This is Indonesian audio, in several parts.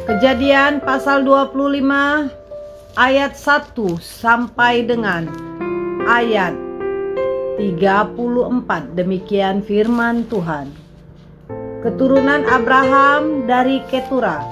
Kejadian pasal 25 ayat 1 sampai dengan ayat 34. Demikian firman Tuhan. Keturunan Abraham dari Ketura.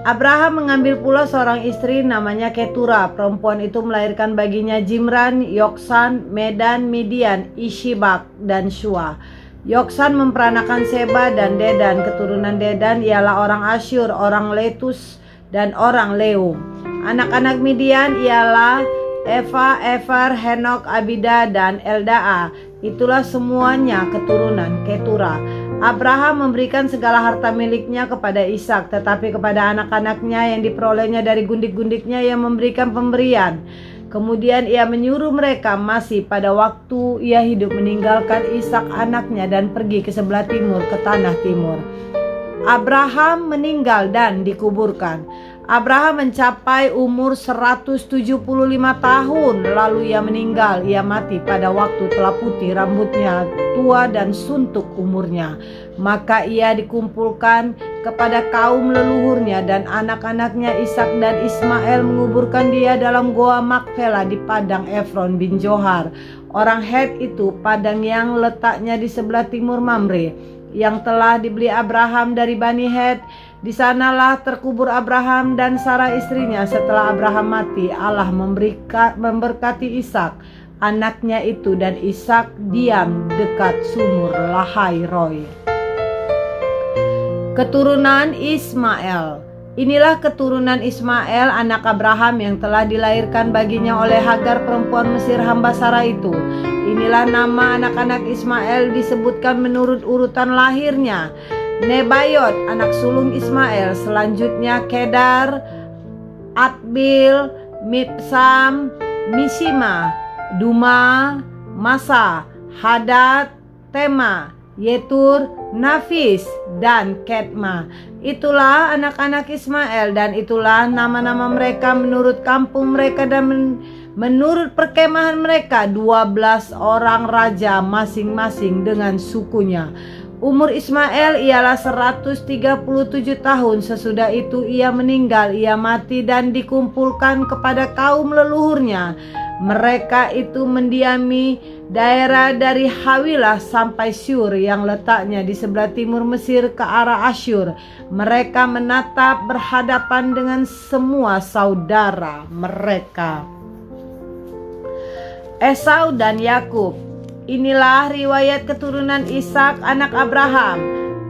Abraham mengambil pula seorang istri namanya Ketura. Perempuan itu melahirkan baginya Jimran, Yoksan, Medan, Midian, Ishibak, dan Shua. Yoksan memperanakan Seba dan Dedan. Keturunan Dedan ialah orang Asyur, orang Letus, dan orang Leum. Anak-anak Midian ialah Eva, Efer, Henok, Abida, dan Eldaa. Itulah semuanya keturunan Ketura. Abraham memberikan segala harta miliknya kepada Ishak, tetapi kepada anak-anaknya yang diperolehnya dari gundik-gundiknya ia memberikan pemberian. Kemudian ia menyuruh mereka masih pada waktu ia hidup meninggalkan Ishak anaknya dan pergi ke sebelah timur, ke tanah timur. Abraham meninggal dan dikuburkan. Abraham mencapai umur 175 tahun, lalu ia meninggal. Ia mati pada waktu telah putih rambutnya, tua dan suntuk umurnya. Maka ia dikumpulkan kepada kaum leluhurnya, dan anak-anaknya Ishak dan Ismail menguburkan dia dalam goa Makpela di padang Efron bin Johar. Orang Het itu, padang yang letaknya di sebelah timur Mamre, yang telah dibeli Abraham dari Bani Het. Di sanalah terkubur Abraham dan Sarah istrinya. Setelah Abraham mati, Allah memberkati Ishak anaknya itu, dan Ishak diam dekat sumur Lahai Roi. Keturunan Ismail. Inilah keturunan Ismail anak Abraham yang telah dilahirkan baginya oleh Hagar perempuan Mesir hamba Sarah itu. Inilah nama anak-anak Ismail disebutkan menurut urutan lahirnya. Nebayot anak sulung Ismail, selanjutnya Kedar, Adbil, Mibsam, Mishima, Duma, Masa, Hadad, Tema, Yetur, Nafis, dan Ketma. Itulah anak-anak Ismail, dan itulah nama-nama mereka menurut kampung mereka dan menurut perkemahan mereka, 12 orang raja masing-masing dengan sukunya. Umur Ismail ialah 137 tahun. Sesudah itu ia meninggal, ia mati dan dikumpulkan kepada kaum leluhurnya. Mereka itu mendiami daerah dari Hawilah sampai Syur yang letaknya di sebelah timur Mesir ke arah Asyur. Mereka menatap berhadapan dengan semua saudara mereka. Esau dan Yakub. Inilah riwayat keturunan Ishak anak Abraham.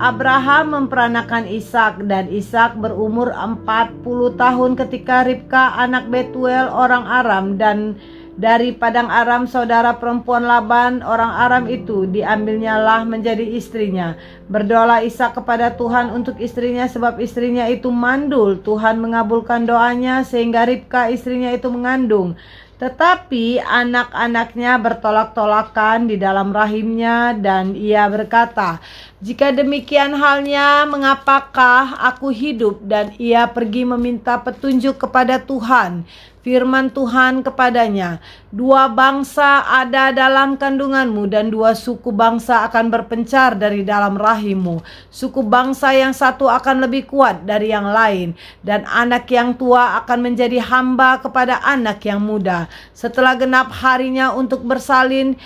Abraham memperanakan Ishak, dan Ishak berumur 40 tahun ketika Ribka anak Betuel orang Aram, dan dari padang Aram saudara perempuan Laban orang Aram itu diambilnyalah menjadi istrinya. Berdoalah Ishak kepada Tuhan untuk istrinya, sebab istrinya itu mandul. Tuhan mengabulkan doanya sehingga Ribka istrinya itu mengandung. Tetapi anak-anaknya bertolak-tolakan di dalam rahimnya, dan ia berkata, "Jika demikian halnya, mengapakah aku hidup?" Dan ia pergi meminta petunjuk kepada Tuhan. Firman Tuhan kepadanya, "Dua bangsa ada dalam kandunganmu, dan dua suku bangsa akan berpencar dari dalam rahimmu. Suku bangsa yang satu akan lebih kuat dari yang lain, dan anak yang tua akan menjadi hamba kepada anak yang muda. Setelah genap harinya untuk bersalin,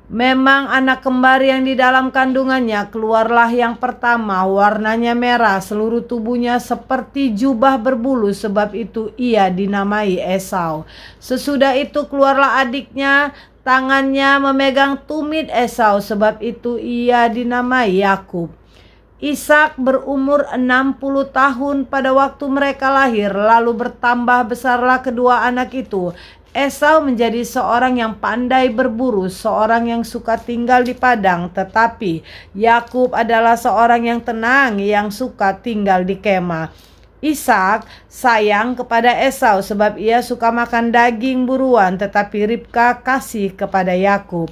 memang anak kembar yang di dalam kandungannya keluarlah yang pertama, warnanya merah, seluruh tubuhnya seperti jubah berbulu, sebab itu ia dinamai Esau. Sesudah itu keluarlah adiknya, tangannya memegang tumit Esau, sebab itu ia dinamai Yakub. Ishak berumur 60 tahun pada waktu mereka lahir, lalu bertambah besarlah kedua anak itu. Esau menjadi seorang yang pandai berburu, seorang yang suka tinggal di padang, tetapi Yakub adalah seorang yang tenang, yang suka tinggal di kemah. Ishak sayang kepada Esau sebab ia suka makan daging buruan, tetapi Ribka kasih kepada Yakub.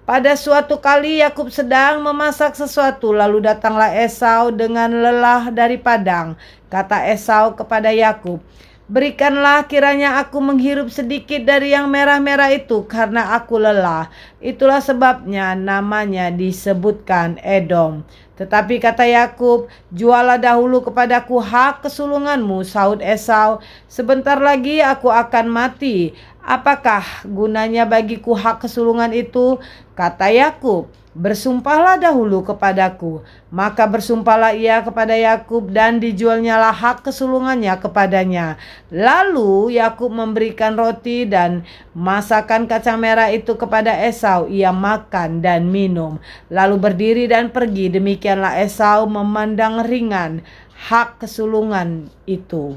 Pada suatu kali Yakub sedang memasak sesuatu, lalu datanglah Esau dengan lelah dari padang. Kata Esau kepada Yakub, "Berikanlah kiranya aku menghirup sedikit dari yang merah-merah itu, karena aku lelah." Itulah sebabnya namanya disebutkan Edom. Tetapi kata Yakub, "Jualah dahulu kepadaku hak kesulunganmu," sahut Esau. "Sebentar lagi aku akan mati. Apakah gunanya bagiku hak kesulungan itu?" Kata Yakub, "Bersumpahlah dahulu kepadaku." Maka bersumpahlah ia kepada Yakub, dan dijualnyalah hak kesulungannya kepadanya. Lalu Yakub memberikan roti dan masakan kacang merah itu kepada Esau. Ia makan dan minum, lalu berdiri dan pergi. Demikianlah Esau memandang ringan hak kesulungan itu.